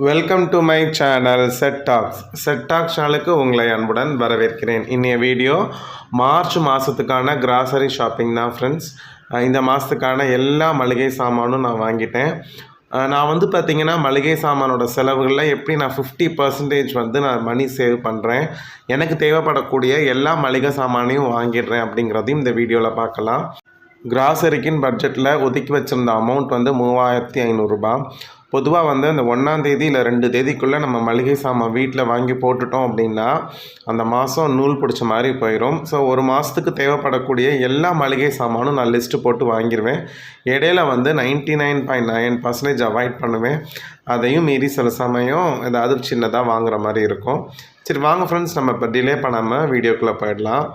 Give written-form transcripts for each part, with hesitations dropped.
Welcome to my channel set tax சேனலுக்கு உங்களை அன்புடன் வரவேற்கிறேன். இன்றைய வீடியோ மார்ச் மாதத்துக்கான கிராசரி ஷாப்பிங் தான் ஃப்ரெண்ட்ஸ். இந்த மாதத்துக்கான எல்லா மளிகை சாமானும் நான் வாங்கிட்டேன். நான் வந்து பார்த்திங்கன்னா மளிகை சாமானோட செலவுகளில் எப்படி நான் 50% வந்து நான் மணி சேவ் பண்ணுறேன், எனக்கு தேவைப்படக்கூடிய எல்லா மளிகை சாமானையும் வாங்கிடுறேன் அப்படிங்கிறதையும் இந்த வீடியோவில் பார்க்கலாம். கிராசரிக்குன்னு பட்ஜெட்டில் ஒதுக்கி வச்சுருந்த அமௌண்ட் வந்து 3500 ரூபா. பொதுவாக வந்து அந்த 1ஆம் தேதி இல்லை 2 தேதிக்குள்ளே நம்ம மளிகை சாமான் வீட்டில் வாங்கி போட்டுட்டோம் அப்படின்னா அந்த மாதம் நூல் பிடிச்ச மாதிரி போயிடும். ஸோ ஒரு மாதத்துக்கு தேவைப்படக்கூடிய எல்லா மளிகை சாமானும் நான் லிஸ்ட்டு போட்டு வாங்கிடுவேன். இடையில வந்து 99.9% அவாய்ட் பண்ணுவேன். அதையும் மீறி சில சமயம் ஏதாவது சின்னதாக வாங்குகிற மாதிரி இருக்கும். சரி வாங்க ஃப்ரெண்ட்ஸ், நம்ம இப்போ டிலே பண்ணாமல் வீடியோக்குள்ளே போயிடலாம்.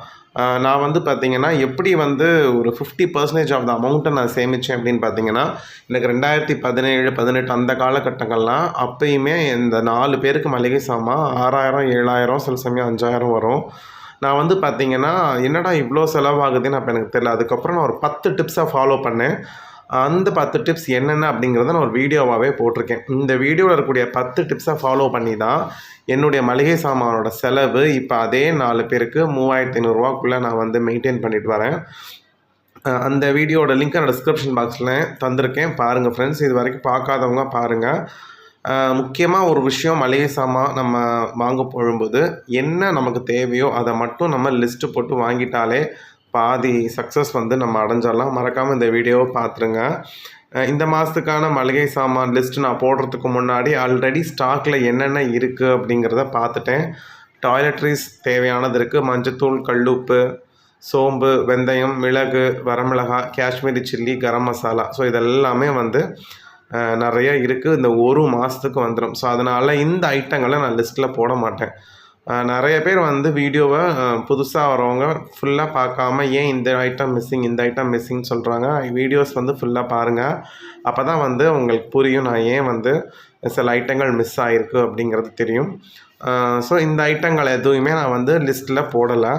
நான் வந்து பார்த்திங்கன்னா எப்படி வந்து ஒரு 50% ஆஃப் த அமௌண்ட்டை நான் சேமித்தேன் அப்படின்னு பார்த்தீங்கன்னா, எனக்கு 2017, 18 அந்த காலகட்டங்கள்லாம் அப்போயுமே இந்த 4 பேருக்கு மளிகை சாமான் 6000, 7000, சில சமயம் 5000 வரும். நான் வந்து பார்த்திங்கன்னா என்னடா இவ்வளோ செலவாகுதுன்னு அப்போ எனக்கு தெரியல. அதுக்கப்புறம் நான் ஒரு 10 டிப்ஸை ஃபாலோ பண்ணேன். அந்த 10 டிப்ஸ் என்னென்ன அப்படிங்கிறத நான் ஒரு வீடியோவாகவே போட்டிருக்கேன். இந்த வீடியோவில் இருக்கக்கூடிய 10 டிப்ஸை ஃபாலோ பண்ணி தான் என்னுடைய மளிகை சாமானோட செலவு இப்போ அதே 4 பேருக்கு 3500 ரூபாக்குள்ளே நான் வந்து மெயின்டைன் பண்ணிட்டு வரேன். அந்த வீடியோட லிங்க் நான் டிஸ்கிரிப்ஷன் பாக்ஸில் தந்திருக்கேன், பாருங்கள் ஃப்ரெண்ட்ஸ். இது வரைக்கும் பார்க்காதவங்க பாருங்கள். முக்கியமாக ஒரு விஷயம், மளிகை சாமான் நம்ம வாங்க போகும்போது என்ன நமக்கு தேவையோ அதை மட்டும் நம்ம லிஸ்ட்டு போட்டு வாங்கிட்டாலே பாதி சக்ஸஸ் வந்து நம்ம அடைஞ்சிடலாம். மறக்காமல் இந்த வீடியோவை பார்த்துருங்க. இந்த மாதத்துக்கான மளிகை சாமான் லிஸ்ட்டு நான் போடுறதுக்கு முன்னாடி ஆல்ரெடி ஸ்டாக்கில் என்னென்ன இருக்குது அப்படிங்கிறத பார்த்துட்டேன். டாய்லெட்ரிஸ் தேவையானது இருக்குது. மஞ்சத்தூள், கல்லுப்பு, சோம்பு, வெந்தயம், மிளகு, வரமிளகாய், காஷ்மீரி சில்லி, கரம் மசாலா, ஸோ இதெல்லாமே வந்து நிறைய இருக்குது. இந்த ஒரு மாதத்துக்கு வந்துடும். ஸோ அதனால் இந்த ஐட்டங்களை நான் லிஸ்ட்டில் போட மாட்டேன். நிறைய பேர் வந்து வீடியோவை புதுசாக வரவங்க ஃபுல்லாக பார்க்காம ஏன் இந்த ஐட்டம் மிஸ்ஸிங், இந்த ஐட்டம் மிஸ்ஸிங் சொல்கிறாங்க. வீடியோஸ் வந்து ஃபுல்லாக பாருங்கள். அப்போ தான் வந்து உங்களுக்கு புரியும் நான் ஏன் வந்து சில ஐட்டங்கள் மிஸ் ஆகிருக்கு அப்படிங்கிறது தெரியும். ஸோ இந்த ஐட்டங்கள் எதுவுமே நான் வந்து லிஸ்ட்டில் போடலை.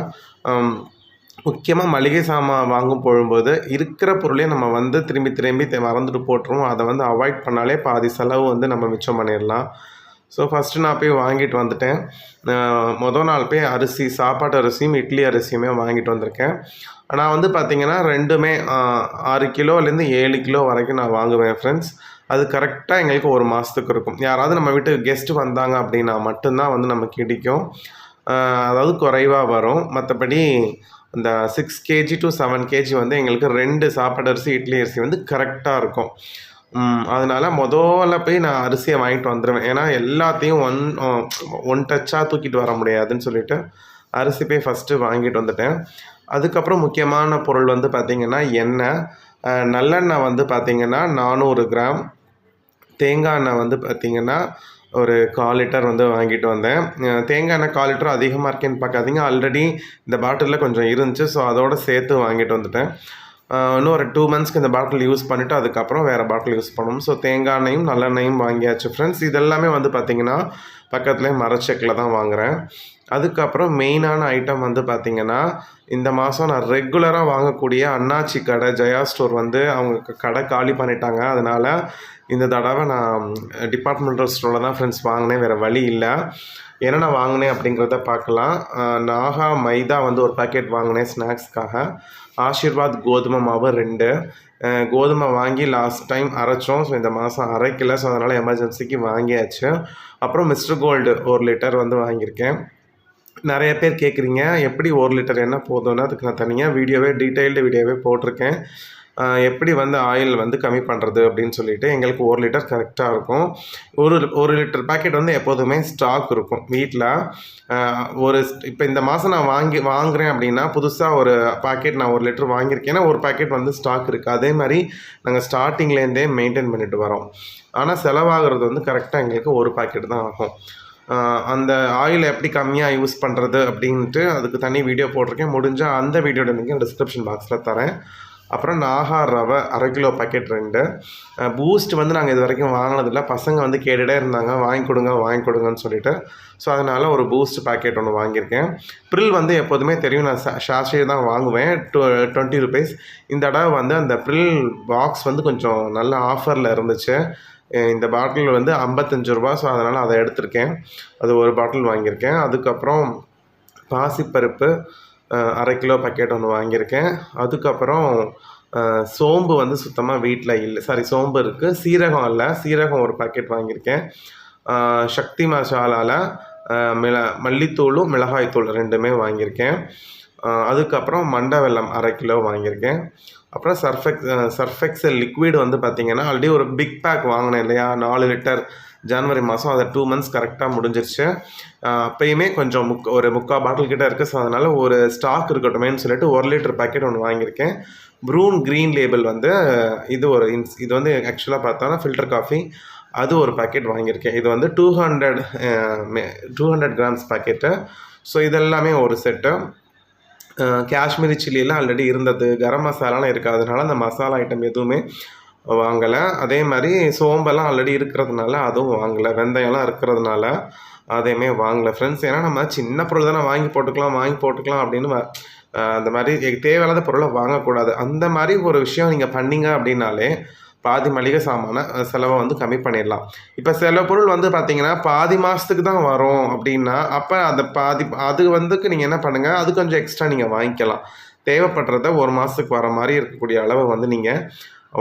முக்கியமாக மளிகை சாமான் வாங்கும் போகும்போது இருக்கிற பொருளே நம்ம வந்து திரும்பி மறந்துட்டு போட்டுருவோம். அதை வந்து அவாய்ட் பண்ணாலே பாதி செலவு வந்து நம்ம மிச்சம் பண்ணிடலாம். ஸோ ஃபஸ்ட்டு நான் போய் வாங்கிட்டு வந்துட்டேன். மொதல் நாள் போய் அரிசி, சாப்பாட்டு அரிசியும் இட்லி அரிசியுமே வாங்கிட்டு வந்திருக்கேன். நான் வந்து பார்த்திங்கன்னா ரெண்டுமே 6 கிலோலேருந்து 7 கிலோ வரைக்கும் நான் வாங்குவேன் ஃப்ரெண்ட்ஸ். அது கரெக்டாக எங்களுக்கு ஒரு மாதத்துக்கு இருக்கும். யாராவது நம்ம வீட்டுக்கு கெஸ்ட்டு வந்தாங்க அப்படின்னா மட்டும்தான் வந்து நமக்கு கிடைக்கும். அதாவது குறைவாக வரும். மற்றபடி இந்த 6 kg to 7 kg வந்து எங்களுக்கு 2 சாப்பாடு அரிசி, இட்லி அரிசி வந்து கரெக்டாக இருக்கும். அதனால் முதல்ல போய் நான் அரிசியை வாங்கிட்டு வந்துடுவேன். ஏன்னா எல்லாத்தையும் ஒன் டச்சாக தூக்கிட்டு வர முடியாதுன்னு சொல்லிட்டு அரிசி போய் ஃபஸ்ட்டு வாங்கிட்டு வந்துட்டேன். அதுக்கப்புறம் முக்கியமான பொருள் வந்து பார்த்திங்கன்னா எண்ணெய். நல்லெண்ணெய் வந்து பார்த்திங்கன்னா 400 கிராம், தேங்காய் எண்ணெய் வந்து பார்த்திங்கன்னா ஒரு 1/4 லிட்டர் வந்து வாங்கிட்டு வந்தேன். தேங்காய் எண்ணெய் 1/4 லிட்டர் அதிகமாக இருக்கேன்னு பார்க்காதீங்க, ஆல்ரெடி இந்த பாட்டிலில் கொஞ்சம் இருந்துச்சு. ஸோ அதோடு சேர்த்து வாங்கிட்டு வந்துட்டேன். இன்னும் ஒரு 2 மந்த்ஸ்க்கு இந்த பாட்டில் யூஸ் பண்ணிவிட்டு அதுக்கப்புறம் வேறு பாட்டில் யூஸ் பண்ணணும். ஸோ தேங்காய் எண்ணெயும் நல்லெண்ணெயும் வாங்கியாச்சு ஃப்ரெண்ட்ஸ். இதெல்லாமே வந்து பார்த்திங்கன்னா பக்கத்துலேயே மரச்செக்கில் தான் வாங்குகிறேன். அதுக்கப்புறம் மெயினான ஐட்டம் வந்து பார்த்திங்கன்னா இந்த மாதம் நான் ரெகுலராக வாங்கக்கூடிய அண்ணாச்சி கடை, ஜெயா ஸ்டோர் வந்து அவங்க கடை காலி பண்ணிட்டாங்க. அதனால் இந்த தடவை நான் டிபார்ட்மெண்டல் ஸ்டோரில் தான் ஃப்ரெண்ட்ஸ் வாங்கினேன், வேறு வழி இல்லை. என்னென்ன வாங்கினேன் அப்படிங்கிறத பார்க்கலாம். நாகா மைதா வந்து ஒரு பேக்கெட் வாங்கினேன் ஸ்நாக்ஸ்க்காக. ஆஷிர்வாத் கோதுமை மாவு 2 கோதுமை வாங்கி லாஸ்ட் டைம் அரைச்சோம். ஸோ இந்த மாதம் அரைக்கலை. ஸோ அதனால் எமர்ஜென்சிக்கு வாங்கியாச்சு. அப்புறம் மிஸ்டர் கோல்டு 1 லிட்டர் வந்து வாங்கியிருக்கேன். நிறைய பேர் கேட்குறீங்க எப்படி 1 லிட்டர் என்ன போதும்னா, அதுக்கு நான் தனியாக டீட்டெயில்டு வீடியோவே போட்டிருக்கேன். எப்படி வந்து ஆயில் வந்து கம்மி பண்ணுறது அப்படின்னு சொல்லிட்டு. எங்களுக்கு 1 லிட்டர் கரெக்டாக இருக்கும். ஒரு லிட்டர் பேக்கெட் வந்து எப்போதுமே ஸ்டாக் இருக்கும் வீட்டில். இப்போ இந்த மாதம் நான் வாங்குகிறேன் அப்படின்னா புதுசாக ஒரு பாக்கெட் நான் 1 லிட்டர் வாங்கியிருக்கேன்னா ஒரு பாக்கெட் வந்து ஸ்டாக் இருக்குது. அதே மாதிரி நாங்கள் ஸ்டார்டிங்லேருந்தே மெயின்டைன் பண்ணிட்டு வரோம். ஆனால் செலவாகிறது வந்து கரெக்டாக எங்களுக்கு ஒரு பாக்கெட் தான் ஆகும். அந்த ஆயில் எப்படி கம்மியாக யூஸ் பண்ணுறது அப்படின்ட்டு அதுக்கு தனி வீடியோ போட்டிருக்கேன். முடிஞ்சால் அந்த வீடியோட லிங்க் டிஸ்கிரிப்ஷன் பாக்ஸில் தரேன். அப்புறம் நாகா ரவை 1/2 கிலோ பேக்கெட் 2. பூஸ்ட் வந்து நாங்கள் இது வரைக்கும் வாங்கினதில்லை. பசங்க வந்து கேட்டுகிட்டே இருந்தாங்க வாங்கி கொடுங்கன்னு சொல்லிட்டு. ஸோ அதனால் ஒரு பூஸ்ட் பேக்கெட் ஒன்று வாங்கியிருக்கேன். ப்ரில் வந்து எப்போதுமே தெரியும் நான் ஷாஷே தான் வாங்குவேன், 20 rupees. இந்த தடவை வந்து அந்த ப்ரில் பாக்ஸ் வந்து கொஞ்சம் நல்ல ஆஃபரில் இருந்துச்சு. இந்த பாட்டில் வந்து 55 ரூபா. ஸோ அதனால் அதை எடுத்திருக்கேன். அது ஒரு பாட்டில் வாங்கியிருக்கேன். அதுக்கப்புறம் பாசிப்பருப்பு 1/2 கிலோ பாக்கெட் ஒன்று வாங்கியிருக்கேன். அதுக்கப்புறம் சோம்பு வந்து சுத்தமாக வீட்டில் இல்லை. சோம்பு இருக்குது, சீரகம் இல்லை. சீரகம் ஒரு பாக்கெட் வாங்கியிருக்கேன். சக்தி மசாலாவில் மல்லித்தூளும் மிளகாய்த்தூள் 2மே வாங்கியிருக்கேன். அதுக்கப்புறம் மண்டை வெல்லம் 1/2 கிலோ வாங்கியிருக்கேன். அப்புறம் சர்ஃபெக்சல் லிக்விட் வந்து பார்த்திங்கன்னா ஆல்ரெடி ஒரு பிக் பேக் வாங்கினேன் இல்லையா, 4 லிட்டர் ஜனவரி மாதம். அதை 2 மந்த்ஸ் கரெக்டாக முடிஞ்சிருச்சு. அப்போயுமே கொஞ்சம் ஒரு 3/4 பாட்டில் கிட்டே இருக்குது. ஸோ அதனால் ஒரு ஸ்டாக் இருக்கட்டுமேன்னு சொல்லிட்டு 1 லிட்டர் பேக்கெட் ஒன்று வாங்கியிருக்கேன். ப்ரூன் க்ரீன் லேபிள் வந்து இது வந்து ஆக்சுவலாக பார்த்தோன்னா ஃபில்டர் காஃபி. அது ஒரு பேக்கெட் வாங்கியிருக்கேன். இது வந்து 200 கிராம்ஸ் பேக்கெட்டு. ஸோ இதெல்லாமே ஒரு செட்டு. காஷ்மீரி சில்லியெல்லாம் ஆல்ரெடி இருந்தது, கரம் மசாலாலாம் இருக்குது. அதனால் அந்த மசாலா ஐட்டம் எதுவுமே வாங்கலை. அதே மாதிரி சோம்பெல்லாம் ஆல்ரெடி இருக்கிறதுனால அதுவும் வாங்கலை. வெந்தயம்லாம் இருக்கிறதுனால அதையுமே வாங்கலை ஃப்ரெண்ட்ஸ். ஏன்னா நம்ம சின்ன பொருள் தானே வாங்கி போட்டுக்கலாம் அப்படின்னு அந்த மாதிரி தேவையில்லாத பொருளை வாங்கக்கூடாது. அந்த மாதிரி ஒரு விஷயம் நீங்கள் பண்ணிங்க அப்படின்னாலே பாதி மளிகை சாமான செலவை வந்து கம்மி பண்ணிடலாம். இப்போ சில பொருள் வந்து பார்த்திங்கன்னா பாதி மாதத்துக்கு தான் வரும் அப்படின்னா, அப்போ அந்த அது வந்துக்கு நீங்கள் என்ன பண்ணுங்கள், அது கொஞ்சம் எக்ஸ்ட்ரா நீங்கள் வாங்கிக்கலாம். தேவைப்படுறத 1 மாதத்துக்கு வர மாதிரி இருக்கக்கூடிய அளவை வந்து நீங்கள்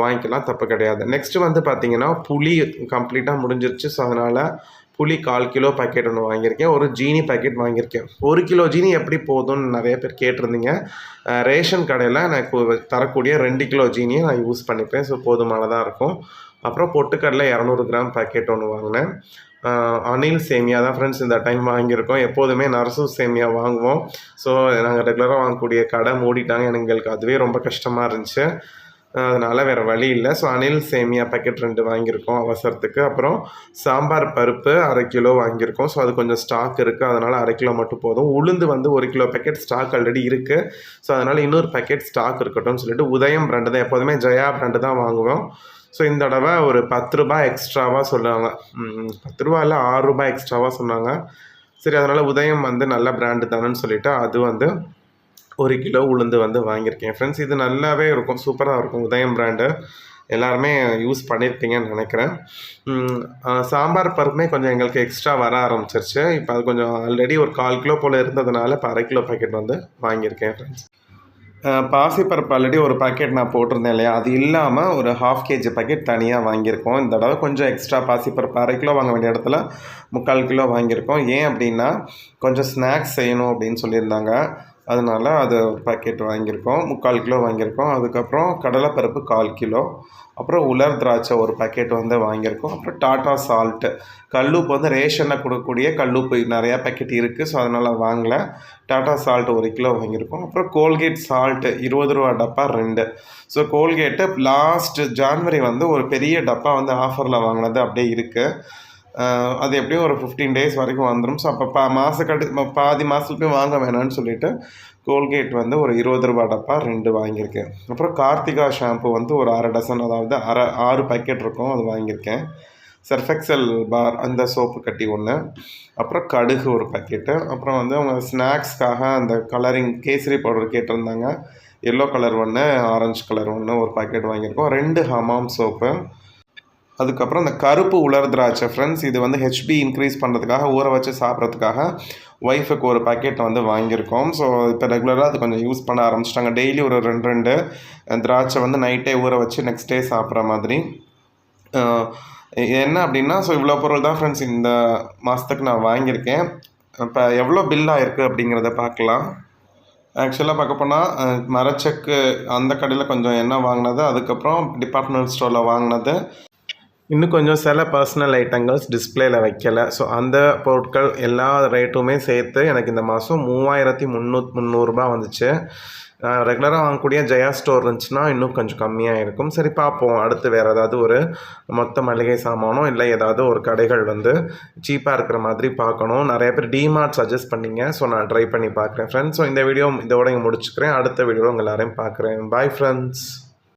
வாங்கிக்கலாம், தப்பு கிடையாது. நெக்ஸ்ட்டு வந்து பார்த்திங்கன்னா புளி கம்ப்ளீட்டாக முடிஞ்சிருச்சு. ஸோ அதனால் புளி 1/4 கிலோ பேக்கெட் ஒன்று வாங்கியிருக்கேன். ஒரு ஜீனி பேக்கெட் வாங்கியிருக்கேன். 1 கிலோ ஜீனி எப்படி போதும்னு நிறைய பேர் கேட்டிருந்தீங்க. ரேஷன் கடையில் எனக்கு தரக்கூடிய 2 கிலோ ஜீனியை நான் யூஸ் பண்ணிப்பேன். ஸோ போதுமானதாக இருக்கும். அப்புறம் பொட்டுக்கடலை 200 கிராம் பேக்கெட் ஒன்று வாங்கினேன். அனில் சேமியா தான் ஃப்ரெண்ட்ஸ் இந்த டைம் வாங்கியிருக்கோம். எப்போதுமே நரசு சேமியா வாங்குவோம். ஸோ நாங்கள் ரெகுலராக வாங்கக்கூடிய கடை மூடிட்டாங்க. எங்களுக்கு அதுவே ரொம்ப கஷ்டமாக இருந்துச்சு. அதனால் வேறு வழி இல்லை. ஸோ அனில் சேமியா பேக்கெட் 2 வாங்கியிருக்கோம் அவசரத்துக்கு. அப்புறம் சாம்பார் பருப்பு 1/2 கிலோ வாங்கியிருக்கோம். ஸோ அது கொஞ்சம் ஸ்டாக் இருக்குது, அதனால் 1/2 கிலோ மட்டும் போதும். உளுந்து வந்து 1 கிலோ பேக்கெட் ஸ்டாக் ஆல்ரெடி இருக்குது. ஸோ அதனால் இன்னொரு பேக்கெட் ஸ்டாக் இருக்கட்டும்னு சொல்லிட்டு உதயம் பிராண்டு தான், எப்போதுமே ஜெயா பிராண்டு தான் வாங்குவோம். ஸோ இந்த தடவை ஒரு 10 ரூபாய் எக்ஸ்ட்ராவாக சொன்னாங்க. 10 ரூபா இல்லை 6 ரூபாய் எக்ஸ்ட்ராவாக சொன்னாங்க. சரி, அதனால் உதயம் வந்து நல்ல பிராண்டு தானேன்னு சொல்லிவிட்டு அது வந்து 1 கிலோ உளுந்து வந்து வாங்கியிருக்கேன் ஃப்ரெண்ட்ஸ். இது நல்லாவே இருக்கும், சூப்பராக இருக்கும். உதயம் பிராண்டு எல்லாருமே யூஸ் பண்ணியிருப்பீங்கன்னு நினைக்கிறேன். சாம்பார் பருப்புமே கொஞ்சம் எங்களுக்கு எக்ஸ்ட்ரா வர ஆரம்பிச்சிருச்சு. இப்போ அது கொஞ்சம் ஆல்ரெடி ஒரு 1/4 கிலோ போல் இருந்ததுனால இப்போ 1/2 கிலோ பேக்கெட் வந்து வாங்கியிருக்கேன் ஃப்ரெண்ட்ஸ். பாசிப்பருப்பு ஆல்ரெடி ஒரு பேக்கெட் நான் போட்டிருந்தேன் இல்லையா, அது இல்லாமல் ஒரு 1/2 kg பேக்கெட் தனியாக வாங்கியிருக்கோம். இந்த தடவை கொஞ்சம் எக்ஸ்ட்ரா பாசிப்பருப்பு 1/2 கிலோ வாங்க வேண்டிய இடத்துல 3/4 கிலோ வாங்கியிருக்கோம். ஏன் அப்படின்னா கொஞ்சம் ஸ்நாக்ஸ் செய்யணும் அப்படின்னு சொல்லியிருந்தாங்க. அதனால் அது ஒரு பேக்கெட் வாங்கியிருக்கோம். 3/4 கிலோ வாங்கியிருக்கோம். அதுக்கப்புறம் கடலைப்பருப்பு 1/4 கிலோ. அப்புறம் உலர் திராட்சை ஒரு பேக்கெட் வந்து வாங்கியிருக்கோம். அப்புறம் டாட்டா சால்ட்டு கல்லுப்பு வந்து ரேஷனில் கொடுக்கக்கூடிய கல்லுப்பு நிறையா பேக்கெட் இருக்குது. ஸோ அதனால் வாங்கலை. டாட்டா சால்ட் 1 கிலோ வாங்கியிருக்கோம். அப்புறம் கோல்கேட் சால்ட்டு 20 ரூபா டப்பா 2. ஸோ கோல்கேட்டு லாஸ்ட் ஜான்வரி வந்து ஒரு பெரிய டப்பா வந்து ஆஃபரில் வாங்கினது அப்படியே இருக்குது. அது எப்படியும் ஒரு 15 days வரைக்கும் வந்துடும். ஸோ அப்போ பாதி மாதத்துக்கு வாங்க வேணான்னு சொல்லிவிட்டு கோல்கேட் வந்து ஒரு 20 ரூபா டப்பா 2 வாங்கியிருக்கேன். அப்புறம் கார்த்திகா ஷாம்பு வந்து ஒரு 1/2 டசன், அதாவது 6 பேக்கெட் இருக்கும், அது வாங்கியிருக்கேன். சர்ஃபெக்சல் பார் அந்த சோப்பு கட்டி 1. அப்புறம் கடுகு ஒரு பேக்கெட்டு. அப்புறம் வந்து அவங்க ஸ்நாக்ஸ்க்காக அந்த கலரிங் கேசரி பவுடர் கேட்டிருந்தாங்க. எல்லோ கலர் 1, ஆரஞ்சு கலர் 1 ஒரு பேக்கெட் வாங்கியிருக்கோம். 2 ஹமாம் சோப்பு. அதுக்கப்புறம் இந்த கருப்பு உலர் திராட்சை ஃப்ரெண்ட்ஸ், இது வந்து ஹெச்பி இன்க்ரீஸ் பண்ணுறதுக்காக ஊற வச்சு சாப்பிட்றதுக்காக ஒய்ஃபுக்கு ஒரு பேக்கெட் வந்து வாங்கியிருக்கோம். ஸோ இப்போ ரெகுலராக அது கொஞ்சம் யூஸ் பண்ண ஆரம்பிச்சிட்டாங்க. டெய்லி ஒரு 2 திராட்சை வந்து நைட்டே ஊற வச்சு நெக்ஸ்ட் டே சாப்பிட்ற மாதிரி. என்ன அப்படின்னா, ஸோ இவ்வளோ பொருள் தான் ஃப்ரெண்ட்ஸ் இந்த மாதத்துக்கு நான் வாங்கியிருக்கேன். இப்போ எவ்வளோ பில் ஆகிருக்கு அப்படிங்கிறத பார்க்கலாம். ஆக்சுவலாக பார்க்க போனால் மரச்செக்கு அந்த கடையில் கொஞ்சம் எண்ணெய் வாங்கினது, அதுக்கப்புறம் டிபார்ட்மெண்ட் ஸ்டோரில் வாங்கினது, இன்னும் கொஞ்சம் சில பர்சனல் ஐட்டங்கள்ஸ் டிஸ்பிளேயில் வைக்கலை. ஸோ அந்த பொருட்கள் எல்லா ரேட்டுமே சேர்த்து எனக்கு இந்த மாதம் 3300 ரூபா வந்துச்சு. ரெகுலராக வாங்கக்கூடிய ஜெயா ஸ்டோர் இருந்துச்சுன்னா இன்னும் கொஞ்சம் கம்மியாக இருக்கும். சரி பார்ப்போம், அடுத்து வேறு ஏதாவது ஒரு மொத்த மளிகை சாமானோ இல்லை ஏதாவது ஒரு கடைகள் வந்து சீப்பாக இருக்கிற மாதிரி பார்க்கணும். நிறைய பேர் டிமார்ட் சஜஸ்ட் பண்ணிங்க. ஸோ நான் ட்ரை பண்ணி பார்க்குறேன் ஃப்ரெண்ட்ஸ். ஸோ இந்த வீடியோ இதோட முடிச்சுக்கிறேன். அடுத்த வீடியோ உங்கள் எல்லாரையும் பார்க்குறேன். Bye friends.